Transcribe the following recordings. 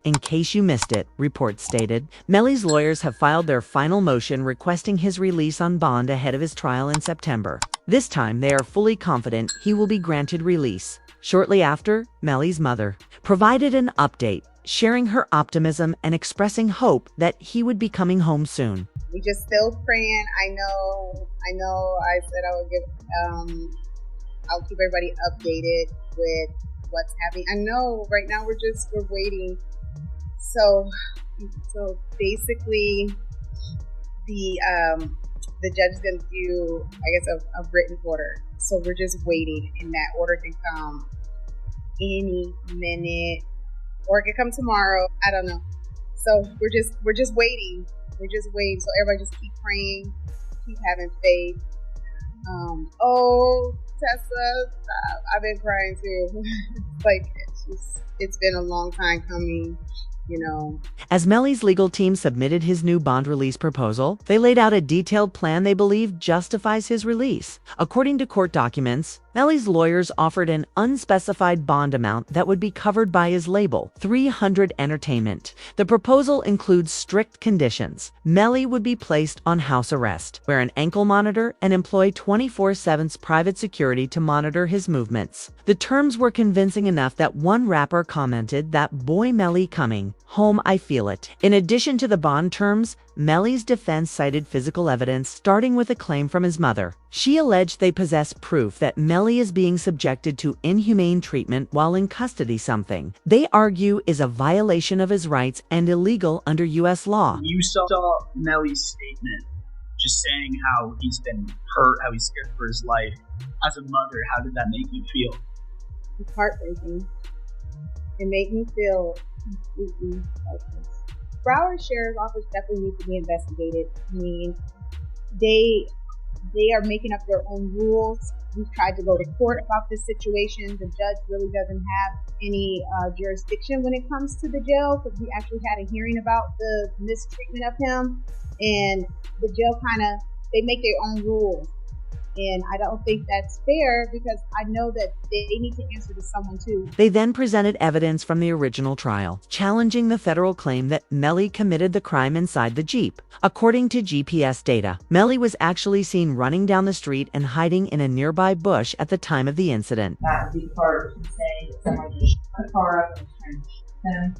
In case you missed it, reports stated, Melly's lawyers have filed their final motion requesting his release on bond ahead of his trial in September. This time, they are fully confident he will be granted release. Shortly after, Melly's mother provided an update, sharing her optimism and expressing hope that he would be coming home soon. We just still praying. I know I said I would I'll keep everybody updated with what's happening. I know right now we're waiting. So basically the judge is going to do, I guess, a written order. So we're just waiting, and that order can come any minute, or it could come tomorrow. I don't know. So we're just waiting. We're just waiting. So everybody just keep praying, keep having faith. Tessa, I've been crying too. It's been a long time coming, you know. As Melly's legal team submitted his new bond release proposal, they laid out a detailed plan they believe justifies his release. According to court documents, Melly's lawyers offered an unspecified bond amount that would be covered by his label, 300 Entertainment. The proposal includes strict conditions. Melly would be placed on house arrest, wear an ankle monitor, and employ 24/7 private security to monitor his movements. The terms were convincing enough that one rapper commented that "Boy Melly coming home, I feel it." In addition to the bond terms, Melly's defense cited physical evidence, starting with a claim from his mother. She alleged they possess proof that Melly is being subjected to inhumane treatment while in custody, something they argue is a violation of his rights and illegal under U.S. law. You saw Melly's statement just saying how he's been hurt, how he's scared for his life. As a mother, how did that make you feel? It's heartbreaking. It made me feel completely helpless. Broward Sheriff's Office definitely needs to be investigated. I mean, they are making up their own rules. We've tried to go to court about this situation. The judge really doesn't have any jurisdiction when it comes to the jail, because we actually had a hearing about the mistreatment of him, and the jail they make their own rules. And I don't think that's fair, because I know that they need to answer to someone too. They then presented evidence from the original trial, challenging the federal claim that Melly committed the crime inside the Jeep. According to GPS data, Melly was actually seen running down the street and hiding in a nearby bush at the time of the incident. That would be part of him saying that someone just shut the car up and was trying to shoot him.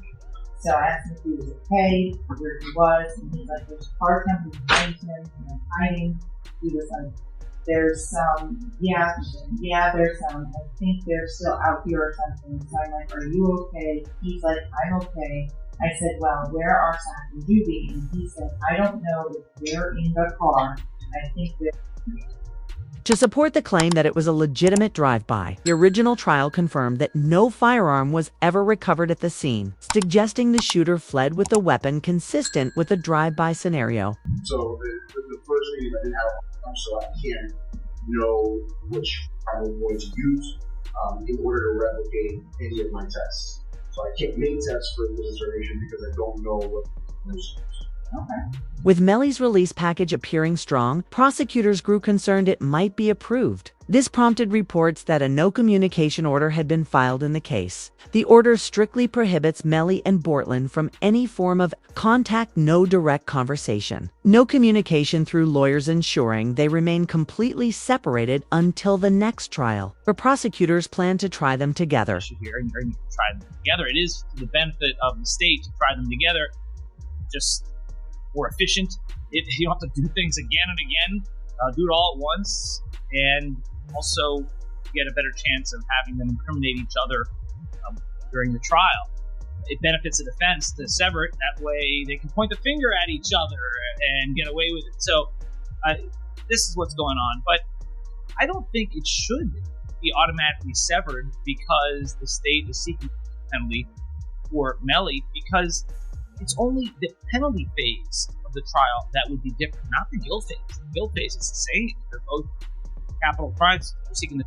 So I asked him if he was okay, where he was, and he's like, "There's a car coming behind him, and I'm hiding." He was like, "There's some, there's some, I think they're still out here or something." So I'm like, "Are you okay?" He's like, "I'm okay." I said, "Well, where are Zach and Juby?" And he said, "I don't know if they're in the car. I think they're..." To support the claim that it was a legitimate drive-by, the original trial confirmed that no firearm was ever recovered at the scene, suggesting the shooter fled with a weapon consistent with the drive-by scenario. So the first thing is I didn't have, so I can't know which I'm going to use in order to replicate any of my tests. So I can't make tests for this determination because I don't know what I'm going to use. Okay. With Melly's release package appearing strong, prosecutors grew concerned it might be approved. This prompted reports that a no communication order had been filed in the case. The order strictly prohibits Melly and Bortland from any form of contact, no direct conversation. No communication through lawyers, ensuring they remain completely separated until the next trial, where prosecutors plan to try them together. Here and try them together. It is to the benefit of the state to try them together. Just more efficient. You don't have to do things again and again. Do it all at once, and also get a better chance of having them incriminate each other during the trial. It benefits the defense to sever it. That way they can point the finger at each other and get away with it. So this is what's going on. But I don't think it should be automatically severed because the state is seeking a penalty for Melly, because it's only the penalty phase of the trial that would be different, not the guilt phase. The guilt phase is the same. They're both capital crimes. We're seeking the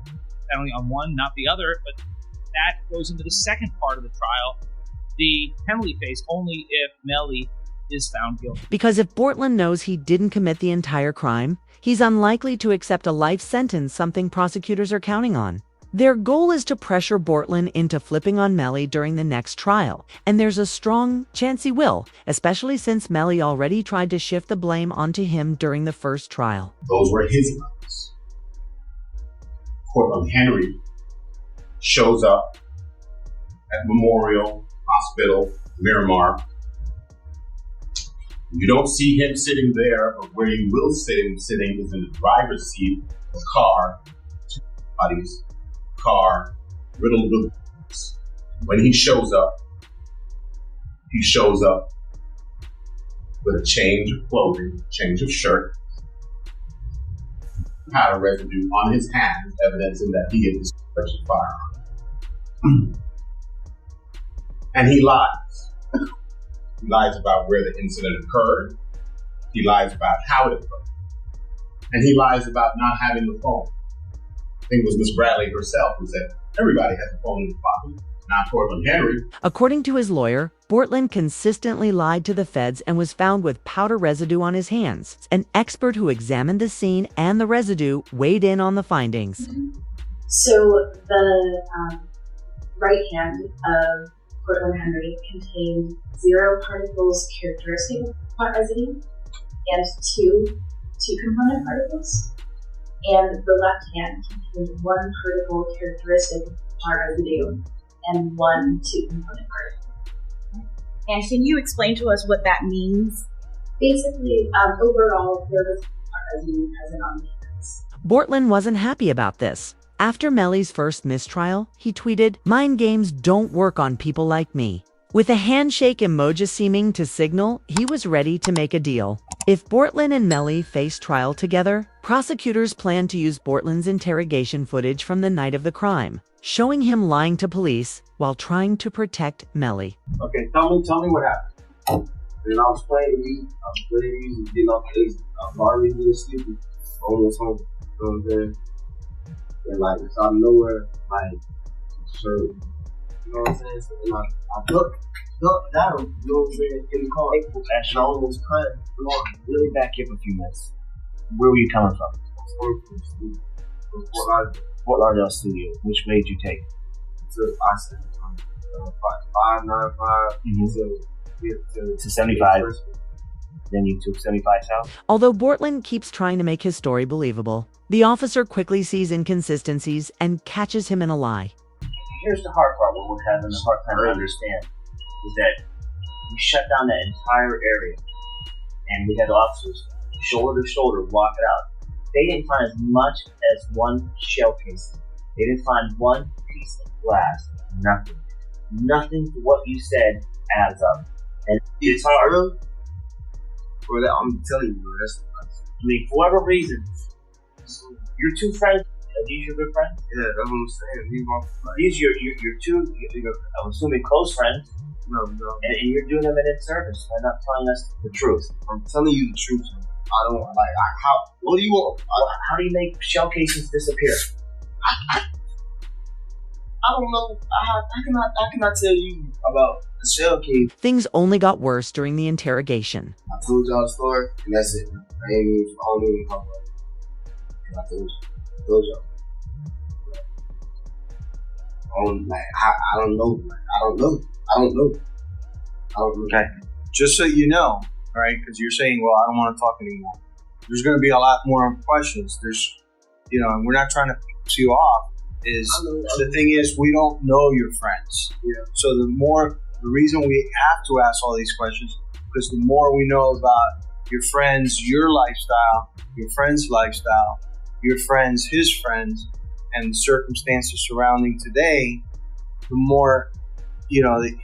penalty on one, not the other, but that goes into the second part of the trial, the penalty phase, only if Melly is found guilty. Because if Bortland knows he didn't commit the entire crime, he's unlikely to accept a life sentence, something prosecutors are counting on. Their goal is to pressure Bortland into flipping on Melly during the next trial, and there's a strong chance he will, especially since Melly already tried to shift the blame onto him during the first trial. Those were his lies. Cortland Henry shows up at Memorial Hospital, Miramar. You don't see him sitting there, but where you will see him sitting is in the driver's seat of a car, two bodies, car, riddled with bullets. When he shows up with a change of clothing, change of shirt, powder residue on his hands, evidencing that he had discharged a firearm. And he lies. He lies about where the incident occurred. He lies about how it occurred. And he lies about not having the phone. I think it was Miss Bradley herself who said, everybody has a phone in the pocket, not Cortland Henry. According to his lawyer, Bortland consistently lied to the feds and was found with powder residue on his hands. An expert who examined the scene and the residue weighed in on the findings. So the right hand of Cortland Henry contained 0 particles characteristic of pot residue and two component particles. And the left hand contained 1 particle characteristic of pot residue and 1 two-component particle. And can you explain to us what that means? Basically, overall, there was pot residue present on the hands. Bortland wasn't happy about this. After Melly's first mistrial, he tweeted, "Mind games don't work on people like me." With a handshake emoji seeming to signal he was ready to make a deal. If Bortland and Melly face trial together, prosecutors plan to use Bortland's interrogation footage from the night of the crime, showing him lying to police while trying to protect Melly. Okay, tell me what happened. And I was playing music, getting off the exit. I was already getting sleepy. Almost home. You know what I'm saying? And like, it's out of nowhere, like, sure. You know what I'm saying? So then I ducked down, you know what I'm saying, in the car. Actually, I almost cried. really back up a few minutes. Where were you coming from? Fort Lauderdale studio. Which way did you take? To I-75, 595 to 75. Then you took 75 south? Although Bortland keeps trying to make his story believable, the officer quickly sees inconsistencies and catches him in a lie. Here's the hard part, what we're having a hard time to understand, is that we shut down that entire area, and we had officers shoulder to shoulder walk it out. They didn't find as much as 1 shell casing. They didn't find 1 piece of glass. Nothing. Nothing to what you said adds up. And it's hard. Bro, I'm telling you, bro, that's I mean, for whatever reason, your 2 friends, are these your good friends? yeah, that's what I'm saying. These your 2, I'm assuming close friends, No. and you're doing them an inservice by not telling us the truth. I'm telling you the truth. I don't like. What do you want? How do you make shell casings disappear? I don't know. I cannot tell you about the shell case. Things only got worse during the interrogation. I told y'all the story, and that's it. I don't even talk about it. I told y'all. I don't know. I don't know. Okay. Just so you know, right? Because you're saying, well, I don't want to talk anymore. There's going to be a lot more questions. And we're not trying to piss you off. The thing is, we don't know your friends. Yeah. So the reason we have to ask all these questions, because the more we know about your friends, your lifestyle, your friend's lifestyle, your friends, his friends, and the circumstances surrounding today, the more, the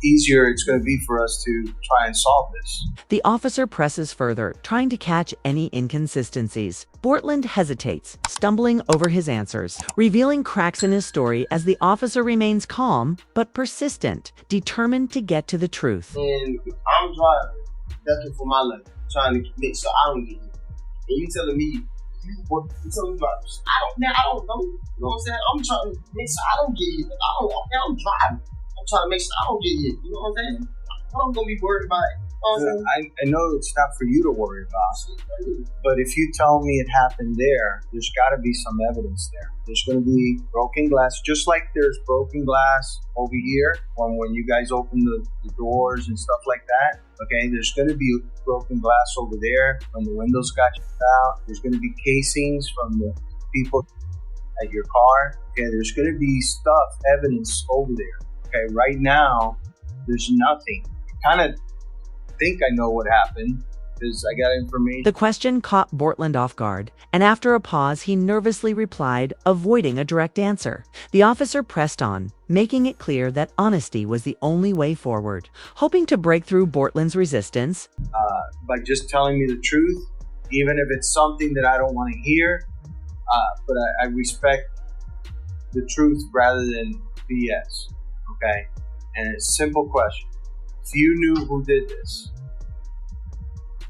easier it's going to be for us to try and solve this. The officer presses further, trying to catch any inconsistencies. Bortland hesitates, stumbling over his answers, revealing cracks in his story as the officer remains calm but persistent, determined to get to the truth. And I'm driving, ducking for my life, trying to make sure I don't get hit. And you telling me, you telling me about, I don't know. You know what I'm saying? I'm trying to make sure I don't get hit. I'm driving. I'm trying to make sure I don't get hit. You know what I'm saying? I'm gonna be worried about it. I know it's not for you to worry about, but if you tell me it happened there, there's got to be some evidence there. There's going to be broken glass, just like there's broken glass over here when you guys open the doors and stuff like that. Okay, there's going to be broken glass over there when the windows got chipped out. There's going to be casings from the people at your car. Okay, there's going to be stuff, evidence over there. Okay, right now, there's nothing. Kind of think I know what happened because I got information. The question caught Bortland off guard, and after a pause, he nervously replied, avoiding a direct answer. The officer pressed on, making it clear that honesty was the only way forward. Hoping to break through Bortland's resistance, by just telling me the truth, even if it's something that I don't want to hear, but I respect the truth rather than BS. Okay, and it's a simple question. If you knew who did this,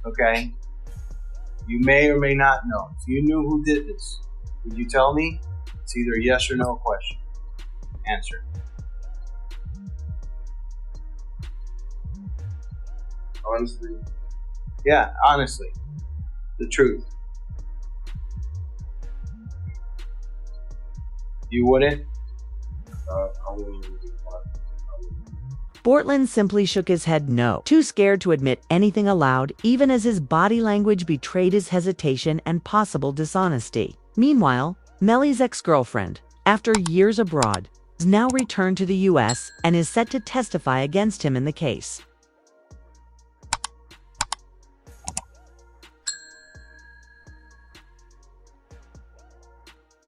okay, you may or may not know. If you knew who did this, would you tell me? It's either a yes or no question. Answer. Honestly. Yeah, honestly. The truth. You wouldn't? I wouldn't really be fun. Bortland simply shook his head no, too scared to admit anything aloud, even as his body language betrayed his hesitation and possible dishonesty. Meanwhile, Melly's ex-girlfriend, after years abroad, has now returned to the U.S. and is set to testify against him in the case.